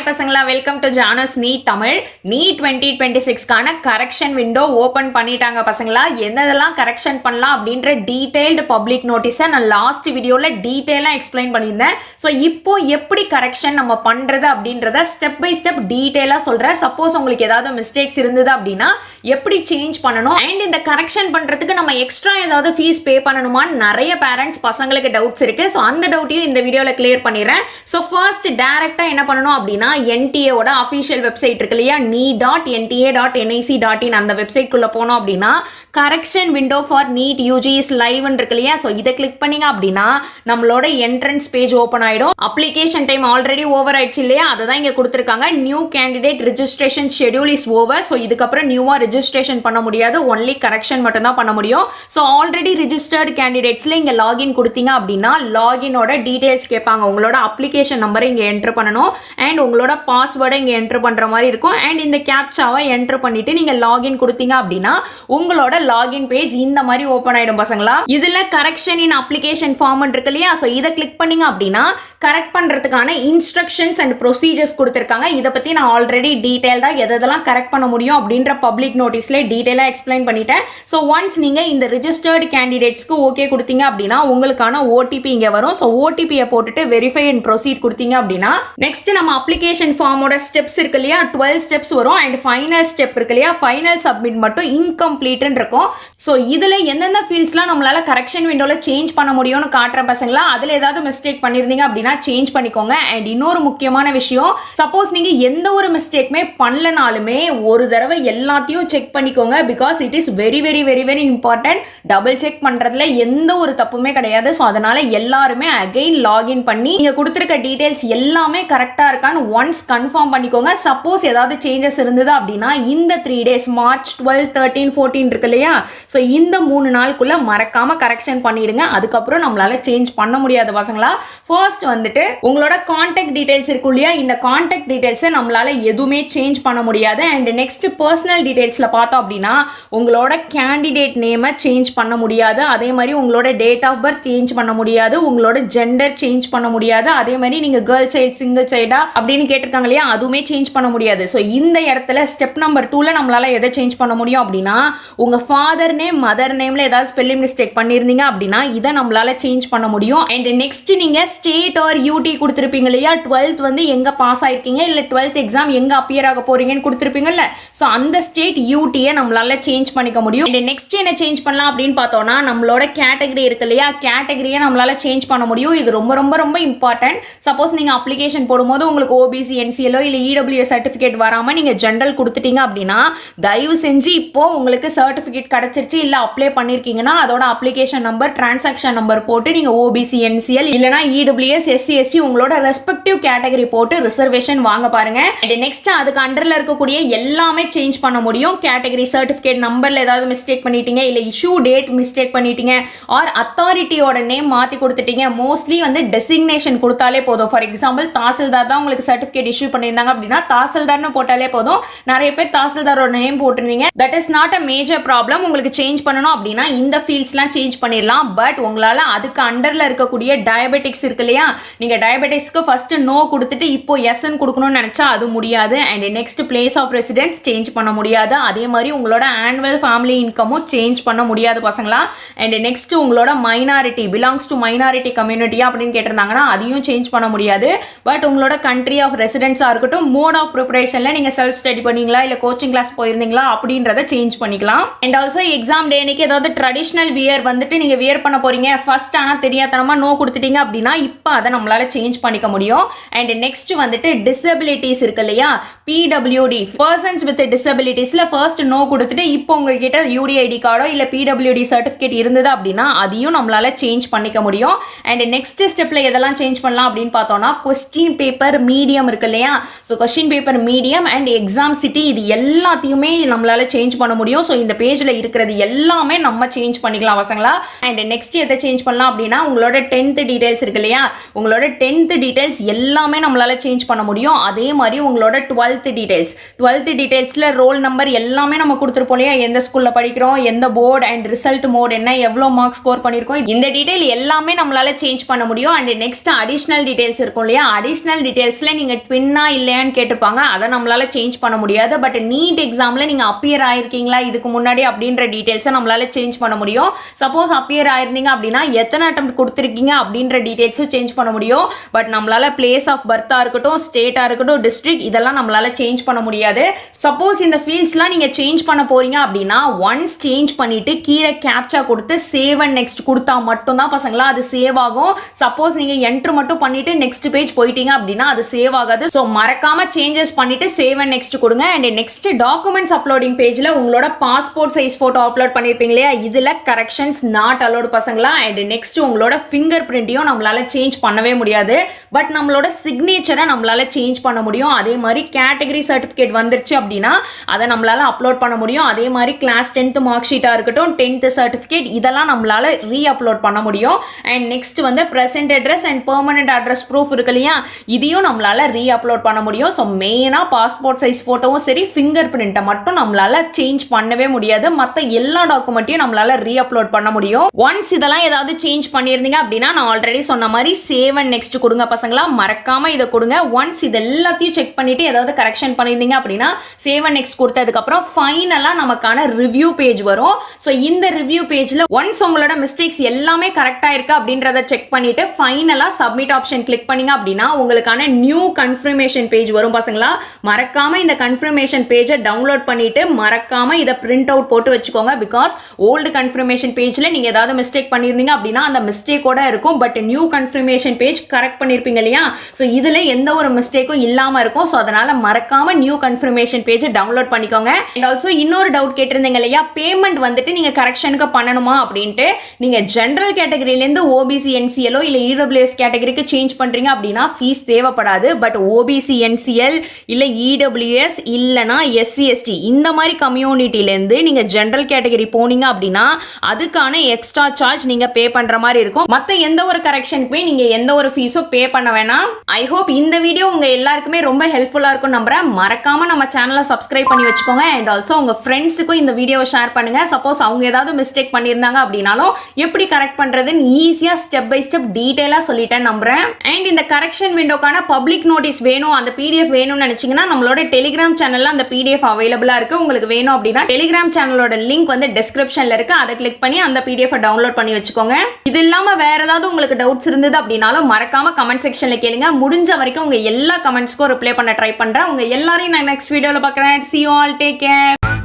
பசங்களா, welcome to ஜானஸ் NEET Tamil. NEET 2026க்கான கரெக்ஷன் விண்டோ ஓபன் பண்ணிட்டாங்க பசங்களா. என்னதெல்லாம் கரெக்ஷன் பண்ணலாம் அப்படின்ற டீடைல்டு பப்ளிக் நோட்டீஸை நான் லாஸ்ட் வீடியோவில் டீட்டெயிலாக எக்ஸ்பிளைன் பண்ணியிருந்தேன். ஸோ இப்போ எப்படி கரெக்ஷன் நம்ம பண்ணுறது அப்படின்றத ஸ்டெப் பை ஸ்டெப் டீட்டெயிலாக சொல்கிறேன். சப்போஸ் உங்களுக்கு ஏதாவது மிஸ்டேக்ஸ் இருந்தது அப்படின்னா எப்படி சேஞ்ச் பண்ணணும் அண்ட் இந்த கரெக்ஷன் பண்ணுறதுக்கு நம்ம எக்ஸ்ட்ரா ஏதாவது ஃபீஸ் பே பண்ணணுமான்னு நிறைய பேரண்ட்ஸ் பசங்களுக்கு டவுட்ஸ் இருக்குது. ஸோ அந்த டவுட்டையும் இந்த வீடியோவில் கிளியர் பண்ணிடுறேன். ஸோ ஃபர்ஸ்ட் டேரெக்டாக என்ன பண்ணணும் அப்படின்னா NTA-ஓட அஃபிஷியல் வெப்சைட் இருக்கு இல்லையா, nee.nta.nic.in அந்த வெப்சைட்குள்ளே போனோம் அப்படின்னா correction window for NEET UG is லைவ்னு இருக்கு இல்லையா. ஸோ இதை கிளிக் பண்ணிங்க அப்படின்னா நம்மளோட என்ட்ரன்ஸ் பேஜ் ஓப்பன் ஆகிடும். அப்ளிகேஷன் டைம் ஆல்ரெடி ஓவர் ஆயிடுச்சு இல்லையா, அதை தான் இங்கே கொடுத்துருக்காங்க. New candidate registration schedule is over. So இதுக்கப்புறம் நியூவாக ரிஜிஸ்ட்ரேஷன் பண்ண முடியாது, ஒன்லி கரெக்ஷன் மட்டும் தான் பண்ண முடியும். ஸோ ஆல்ரெடி ரிஜிஸ்டர்டு கேண்டிடேட்ஸில் இங்கே லாகின் கொடுத்தீங்க அப்படின்னா லாகினோட டீடைல்ஸ் கேட்பாங்க. உங்களோட அப்ளிகேஷன் நம்பரை இங்கே என்ட்ரு பண்ணணும் அண்ட் உங்களோட பாஸ்வேர்டை இங்கே என்ட்ரு பண்ணுற மாதிரி இருக்கும். அண்ட் இந்த கேப்சாவை என்ட்ரு பண்ணிட்டு நீங்கள் லாகின் கொடுத்தீங்க அப்படின்னா உங்களோட லாகின் பேஜ் இந்த மாதிரி ஓப்பன் ஆயிடும் பசங்களா. இதில் கரெக்ஷன் இன் அப்ளிகேஷன் ஃபார்ம் இருக்கு இல்லையா, ஸோ இதை கிளிக் பண்ணீங்க அப்படின்னா கரெக்ட் பண்ணுறதுக்கான இன்ஸ்ட்ரக்ஷன்ஸ் அண்ட் ப்ரொசீஜர்ஸ் கொடுத்துருக்காங்க. இதை பற்றி நான் ஆல்ரெடி டீட்டெயில்டாக எதெல்லாம் கரெக்ட் பண்ண முடியும் அப்படின்ற பப்ளிக் நோட்டீஸில் டீட்டெயிலாக எக்ஸ்பிளைன் பண்ணிட்டேன். ஸோ ஒன்ஸ் நீங்கள் இந்த ரிஜிஸ்டர்டு கேண்டிடேட்ஸ்க்கு ஓகே கொடுத்தீங்க அப்படின்னா உங்களுக்கான ஓடிபி இங்கே வரும். ஸோ ஓடிபியை போட்டுட்டு வெரிஃபை அண்ட் ப்ரொசீட் கொடுத்தீங்க அப்படின்னா நெக்ஸ்ட் நம்ம அப்ளிகேஷன் ஃபார்மோட ஸ்டெப்ஸ் இருக்கு இல்லையா, 12 ஸ்டெப்ஸ் வரும். அண்ட் ஃபைனல் ஸ்டெப் இருக்கு இல்லையா, ஃபைனல் சப்மிட் மட்டும் இன்கம்ப்ளீட்னு இருக்கும். ஸோ இதில் எந்தெந்த ஃபீல்ட்ஸ்லாம் நம்மளால கரெக்ஷன் விண்டோவில் சேஞ்ச் பண்ண முடியும்னு காட்டுற பசங்களா, அதில் ஏதாவது மிஸ்டேக் பண்ணியிருந்தீங்க அப்படின்னா சேஞ்ச் பண்ணிக்கோங்க. அண்ட் இன்னொரு முக்கியமான விஷயம், சப்போஸ் நீங்கள் எந்த ஒரு மிஸ்டேக்குமே பண்ணலனாலுமே ஒரு தடவை எல்லாத்தையும் செக் பண்ணிக்கோங்க. Because it is very very very very important. Double check பண்ணுறதுல எந்த ஒரு தப்புமே கிடையாது. ஸோ அதனால எல்லாருமே அகைன் லாகின் பண்ணி நீங்கள் கொடுத்துருக்க டீடைல்ஸ் எல்லாமே கரெக்டாக இருக்கான்னு ஒன்ஸ் கன்ஃபார்ம் பண்ணிக்கோங்க. சப்போஸ் ஏதாவது சேஞ்சஸ் இருந்தது அப்படின்னா இந்த 3 டேஸ் மார்ச் 12, 13, 14 இருக்கு இல்லையா, ஸோ இந்த 3 நாளுக்குள்ள மறக்காம கரெக்ஷன் பண்ணிடுங்க. அதுக்கப்புறம் நம்மளால சேஞ்ச் பண்ண முடியாது பசங்களா. ஃபர்ஸ்ட் வந்துட்டு உங்களோட கான்டாக்ட் டீடைல்ஸ் இருக்கும் இல்லையா, இந்த கான்டாக்ட் டீடைல்ஸை நம்மளால எதுவுமே சேஞ்ச் பண்ண முடியாது. அண்ட் நெக்ஸ்ட் பர்சனல் டீடைல்ஸில் பார்த்தோம் அப்படின்னா உங்களோட கேண்டிடேட் நேமை சேஞ்ச் பண்ண முடியாது. அதே மாதிரி உங்களோட டேட் ஆஃப் பர்த் சேஞ்ச் பண்ண முடியாது, உங்களோட ஜெண்டர் சேஞ்ச் பண்ண முடியாது. அதே மாதிரி நீங்க கேர்ள் சைல்டு சிங்கிள் சைல்டா அப்படின்னு கேட்டிருக்காங்க இல்லையா, அதுவுமே சேஞ்ச் பண்ண முடியாது. ஸோ இந்த இடத்துல ஸ்டெப் நம்பர் 2ல நம்மளால எதை சேஞ்ச் பண்ண முடியும் அப்படின்னா உங்க ஃபாதர் நேம் மதர் நேம்ல ஏதாவது ஸ்பெல்லிங் மிஸ்டேக் பண்ணியிருந்தீங்க அப்படின்னா இதை நம்மளால சேஞ்ச் பண்ண முடியும். அண்ட் நெக்ஸ்ட் நீங்க ஸ்டேட் ஆர் யூடி கொடுத்துருப்பீங்க இல்லையா, 12th வந்து எங்க பாஸ் ஆயிருக்கீங்க இல்ல 12th எக்ஸாம் எங்க அப்பியர் ஆக போறீங்கன்னு கொடுத்துருப்பீங்கல்ல, ஸோ அந்த ஸ்டேட் யூடியை நம்மளால சேஞ்ச் பண்ணிக்க முடியும். அண்ட் நெக்ஸ்ட் என்ன சேஞ்ச் பண்ணலாம் அப்படின்னு பார்த்தோம்னா நம்மளோட கேட்டகரி இருக்கு இல்லையா, கேட்டகரியை நம்மளால சேஞ்ச் பண்ண முடியும். இது ரொம்ப ரொம்ப ரொம்ப இம்பார்ட்டன்ட். சப்போஸ் நீங்க அப்ளிகேஷன் போடும்போது உங்களுக்கு ஓபிசி என்சிஎலோ இல்ல இடபிள்யூஎஸ் சர்டிஃபிகேட் வராம நீங்க ஜெனரல் கொடுத்துட்டீங்க அப்படின்னா தயவு செஞ்சு இப்போ உங்களுக்கு சர்டிஃபிகேட் கிடைச்சிருச்சு இல்ல அப்ளை பண்ணிருக்கீங்கன்னா அதோட அப்ளிகேஷன் நம்பர் டிரான்சாக்ஷன் நம்பர் போட்டு நீங்க ஓபிசி என்சிஎல் இல்லனா இடபிள்யூஎஸ் எஸ்சி எஸ்சி உங்களோட ரெஸ்பெக்டிவ் கேட்டகரி போட்டு ரிசர்வேஷன் வாங்க பாருங்க. அண்ட் நெக்ஸ்ட் அதுக்கு அண்டர்ல இருக்கக்கூடிய எல்லாமே சேஞ்ச் பண்ண முடியும். கேட்டகரி சர்டிஃபிகேட் நம்பர்ல ஏதாவது மிஸ்டேக் பண்ணிட்டீங்க இல்ல இஷ்யூ டேட் மிஸ்டேக் பண்ணிட்டீங்க ஆர் அத்தாரிட்டியோட நேம் மாத்தி கொடுத்துட்டீங்க. மோஸ்ட்லி வந்து டெசிக்னேஷன் கொடுத்தாலே போதும். ஃபார் எக்ஸாம்பிள் தாசில்தார் தான் உங்களுக்கு சர்டிஃபிகேட் இஷ்யூ பண்ணியிருந்தாங்க அப்படின்னா தாசில்தார்னு போட்டாலே போதும். நிறைய பேர் தாசில்தாரோட நேம் போட்டிருந்தீங்க, that is not a major problem. உங்களுக்கு சேஞ்ச் பண்ணணும் அப்படின்னா இந்த ஃபீல்ட்ஸ்லாம் சேஞ்ச் பண்ணிடலாம். பட் உங்களால் அதுக்கு அண்டரில் இருக்கக்கூடிய டயபெட்டிக்ஸ் இருக்கு இல்லையா, நீங்கள் டயபெட்டிக்ஸ்க்கு ஃபர்ஸ்ட் நோ கொடுத்துட்டு இப்போ எஸ்ன்னு கொடுக்கணும்னு நினச்சா அது முடியாது. And next place of residence change பண்ண முடியாது. அதே மாதிரி உங்களோட ஆனுவல் ஃபேமிலி இன்கமும் சேஞ்ச் பண்ண முடியாது பசங்களா. அண்ட் நெக்ஸ்ட் உங்களோட மைனாரிட்டி பிலாங்ஸ் டு மைனாரிட்டி கம்யூனிட்டியா அப்படின்னு கேட்டிருந்தாங்கன்னா அதையும் சேஞ்ச் பண்ண முடியாது. பட் உங்களோட கண்ட்ரி ஆஃப் ரெசிடென்ஸாக இருக்கட்டும், மோட் ஆஃப் ப்ரிப்பரேஷனில் நீங்கள் செல்ஃப் ஸ்டடி பண்ணீங்களா இல்லை கோச்சிங் கிளாஸ் போயிருந்தீங்களா அப்படின்றத சேஞ்ச் பண்ணிக்கலாம். அண்ட் ஆல்சோ எக்ஸாம் டே அன்னைக்கு ஏதாவது ட்ரெடிஷ்னல் வியர் வந்துட்டு நீங்கள் வியர் பண்ண போறீங்க ஃபர்ஸ்ட் ஆனால் தெரியாதனமா நோ கொடுத்துட்டீங்க அப்படின்னா இப்போ அதை நம்மளால சேஞ்ச் பண்ணிக்க முடியும். அண்ட் நெக்ஸ்ட் வந்துட்டு டிசபிலிட்டிஸ் இருக்கு இல்லையா, பிடபிள்யூடி பர்சன்ஸ் வித் டிசபிலிட்டிஸ்ல ஃபர்ஸ்ட் நோ கொடுத்துட்டு இப்போ உங்ககிட்ட யூடிஐடி கார்டோ இல்லை பிடபிள்யூடி சர்டிஃபிகேட் இருந்தது அப்படின்னா அதையும் நம்மளால சேஞ்ச் பண்ணிக்க முடியும். அண்ட் நெக்ஸ்ட் ஸ்டெப்ல எதெல்லாம் சேஞ்ச் பண்ணலாம் அப்படின்னு பார்த்தோம்னா கொஸ்டின் பேப்பர் மீடியம் இருக்கு இல்லையா, so question paper medium and exam city இது எல்லாத்தையுமே நம்மளால சேஞ்ச் பண்ண முடியும். ஸோ இந்த பேஜ் பேஜ்ல இருக்கிறது எல்லாமே நம்ம சேஞ்ச் பண்ணிக்கலாம் பசங்களா. அண்ட் நெக்ஸ்ட் எதை சேஞ்ச் பண்ணலாம் அப்படின்னா உங்களோட 10th டீடைல்ஸ் இருக்கு இல்லையா, உங்களோட 10th டீடைல்ஸ் எல்லாமே நம்மளால சேஞ்ச் பண்ண முடியும். அதே மாதிரி உங்களோட 12th டீடைல்ஸ்ல ரோல் நம்பர் எல்லாமே நம்ம கொடுத்துருப்போம் இல்லையா, எந்த ஸ்கூல்ல படிக்கிறோம், எந்த போர்டு அண்ட் ரிசல்ட் மோட் என்ன, எவ்வளவு மார்க் ஸ்கோர் பண்ணிருக்கோம், இந்த டீடைல் எல்லாமே நம்மளால சேஞ்ச் பண்ண முடியும். அண்ட் நெக்ஸ்ட் அடிஷனல் டீடைல்ஸ் இருக்கும் இல்லையா, அடிஷனல் டீடைல்ஸ்ல நீங்க ட்வின்னா இல்லையான்னு கேட்டிருப்பாங்க, அதை நம்மளால சேஞ்ச் பண்ண முடியாது. பட் நீட் எக்ஸாம்ல நீங்க அப்பியர் ஆயிருக்கீங்களா இதுக்கு முன்னாடி அப்படின்ற டீடைல்ஸை நம்மளால சேஞ்ச் பண்ண முடியும். சப்போஸ் அப்பியர் ஆயிருந்தீங்க அப்படின்னா எத்தனை அட்டெம்ப்ட் கொடுத்துருக்கீங்க அப்படின்ற டீடைல்ஸும் சேஞ்ச் பண்ண முடியும். பட் நம்மளால பிளேஸ் ஆஃப் பர்த்தா இருக்கட்டும், ஸ்டேட்டா இருக்கட்டும், டிஸ்ட்ரிக்ட் இதெல்லாம் நம்மளால சேஞ்ச் பண்ண முடியாது. சப்போஸ் இந்த ஃபீல்ட்ஸ்லாம் நீங்க சேஞ்ச் பண்ண போறீங்க அப்படின்னா ஒன்ஸ் சேஞ்ச் பண்ணிட்டு கீழே கேப்சா கொடுத்து சேவ் அண்ட் நெக்ஸ்ட் கொடுத்தா மட்டும் தான் பசங்களா அது சேவ் ஆகும். சப்போஸ் நீங்க என்ட்ரு மட்டும் பண்ணிட்டு நெக்ஸ்ட் பேஜ் போயிட்டீங்க அப்படின்னா அது சேவ் ஆகாது. ஸோ மறக்காம சேஞ்சஸ் பண்ணிட்டு சேவ் அண்ட் நெக்ஸ்ட் கொடுங்க. அண்ட் நெக்ஸ்ட் டாக்குமெண்ட்ஸ் அப்லோடிங் பேஜ்ல உங்களோட பாஸ்போர்ட் சைஸ் போட்டோ அப்லோட் பண்ணிருப்பீங்க இல்லையா, இதுல கரெக்ஷன்ஸ் நாட் அலோடு பசங்களா. அண்ட் நெக்ஸ்ட் உங்களோட ஃபிங்கர் பிரிண்ட்டையும் நம்மளால சேஞ்ச் பண்ணவே முடியாது. பட் நம்மளோட சிக்னேச்சரை நம்மளால சேஞ்ச் பண்ண முடியும். அதே மாதிரி கேட்டகரி சர்டிஃபிகேட் வந்துருச்சு அப்படின்னா அதை நம்மளால அப்லோட் பண்ண முடியும். அதே மாதிரி கிளாஸ் 10th மார்க் ஷீட்டா இருக்கட்டும், 10th சர்டிஃபிகேட் இதெல்லாம் நம்மளால ரீ அப்லோட் பண்ண முடியும். அண்ட் நெக்ஸ்ட் வந்து present address and permanent address proof இருக்கு இல்லையா, இதையும் நம்மளால ரீ அப்லோட் பண்ண முடியும். ஸோ மெயினா பாஸ்போர்ட் சைஸ் போட்டோவும் சரி, ஃபிங்கர் பிரிண்ட்டை மட்டும் நம்மளால சேஞ்ச் பண்ணவே முடியாது. மற்ற எல்லா டாக்குமெண்ட்டையும் நம்மளால ரீ அப்லோட் பண்ண முடியும். ஒன்ஸ் இதெல்லாம் ஏதாவது சேஞ்ச் பண்ணியிருந்தீங்க அப்படின்னா நான் ஆல்ரெடி சொன்ன மாதிரி சேவ் அண்ட் நெக்ஸ்ட் கொடுங்க பசங்களா, மறக்காம இதை கொடுங்க. ஒன்ஸ் இது எல்லாத்தையும் செக் பண்ணிட்டு ஏதாவது கரெக்ஷன் பண்ணியிருந்தீங்க அப்படின்னா சேவ் அண்ட் நெக்ஸ்ட் கொடுத்ததுக்கு அப்புறம் ஃபைனலா நமக்கான ரிவ்யூ பேஜ் வரும். ஸோ இந்த ரிவ்யூ பேஜ்ல ஒன்ஸ் உங்களோட மிஸ்டேக்ஸ் எல்லாமே கரெக்டா இருக்கு அப்படின்றத செக் பண்ணிட்டு ஃபைனலா சப்மிட் ஆப்ஷன் கிளிக் பண்ணீங்க அப்படின்னா உங்களுக்கான நியூ கன்ஃபர்மேஷன் பேஜ் வரும் பசங்களா. மறக்காம இந்த கன்ஃபர்மேஷன் பேஜை டவுன்லோட் பண்ணிட்டு மறக்காம இதை பிரிண்ட் அவுட் போட்டு வச்சுக்கோங்க. பிகாஸ் ஓல்டு கன்ஃபர்மேஷன் பேஜ்ல நீங்க ஏதாவது மிஸ்டேக் பண்ணியிருந்தீங்க அப்படின்னா அந்த மிஸ்டேக்கோட இருக்கும். But new confirmation page correct பண்ணிருப்பீங்க இல்லையா, ஸோ இதுல எந்த ஒரு மிஸ்டேக்கும் இல்லாம இருக்கும். ஸோ அதனால மறக்காம நியூ கன்ஃபர்மேஷன் பேஜ் டவுன்லோட் பண்ணிக்கோங்க. அண்ட் ஆல்சோ இன்னொரு டவுட் கேட்டிருந்தீங்க இல்லையா, பேமெண்ட் வந்துட்டு நீங்க கரெக்ஷனுக்கு பண்ணணுமா அப்படின்ட்டு. நீங்க ஜெனரல் கேட்டகரியிலேருந்து ஓபிசி என்சிஎலோ இல்லை இடபிள்யூஎஸ் கேட்டகரிக்கு சேஞ்ச் பண்றீங்க அப்படின்னா ஃபீஸ் தேவைப்படாது. பட் ஓபிசி என்சிஎல் இல்லை இடபிள்யூஎஸ் இல்லைனா எஸ்சி எஸ்டி இந்த மாதிரி கம்யூனிட்டிலேருந்து நீங்க ஜெனரல் கேட்டகரி போனீங்க அப்படின்னா அதுக்கான எக்ஸ்ட்ரா சார்ஜ் நீங்க பே பண்ற மாதிரி இருக்கும். மற்ற எந்த ஒரு கரெக்ஷனுக்குமே நீங்க எந்த ஒரு ஃபீஸும் பே பண்ண வேணாம். ஐ ஹோப் இந்த வீடியோ உங்க எல்லாருக்குமே ரொம்ப ஹெல்ப்ஃபுல்லா இருக்கும் நம்புறேன். மறக்காம நம்ம சேனலை சப்ஸ்கிரைப் பண்ணி வச்சுக்கோங்க. அண்ட் ஆல்சோ உங்க ஃப்ரெண்ட்ஸுக்கும் இந்த வீடியோவை ஷேர் பண்ணுங்க. சப்போஸ் அவங்க ஏதாவது மிஸ்டேக் பண்ணியிருந்தாங்க அப்படின்னாலும் எப்படி கரெக்ட் பண்றதுன்னு ஈஸியா ஸ்டெப் பை ஸ்டெப் டீடைலா சொல்லிட்டேன் நம்புறேன். அண்ட் இந்த கரெக்ஷன் விண்டோக்கான பப்ளிக் நோட்டீஸ் வேணும், அந்த பிடிஎஃப் வேணும்னு நினைச்சீங்கன்னா நம்மளோட டெலிகிராம் சேனல்ல அந்த பிடிஎஃப் அவைலபிளா இருக்கு. உங்களுக்கு வேணும் அப்படின்னா டெலிகிராம் சேனலோட லிங்க் வந்து டிஸ்கிரிப்ஷன்ல இருக்கு, அதை கிளிக் பண்ணி அந்த பிடிஎஃப் டவுன்லோட் பண்ணி வச்சுக்கோங்க. இது இல்லாம வேற ஏதாவது உங்களுக்கு டவுட்ஸ் இருந்தது அப்படின்னாலும் மறக்காம கமெண்ட் செக்ஷன்ல கேளுங்க. முடிஞ்ச வரைக்கும் உங்க எல்லா கமெண்ட்ஸ்க்கும் ரிப்ளை பண்ண ட்ரை பண்றேன். உங்க எல்லாரையும் நான் நெக்ஸ்ட் வீடியோல பார்க்குறேன். See you all, take care.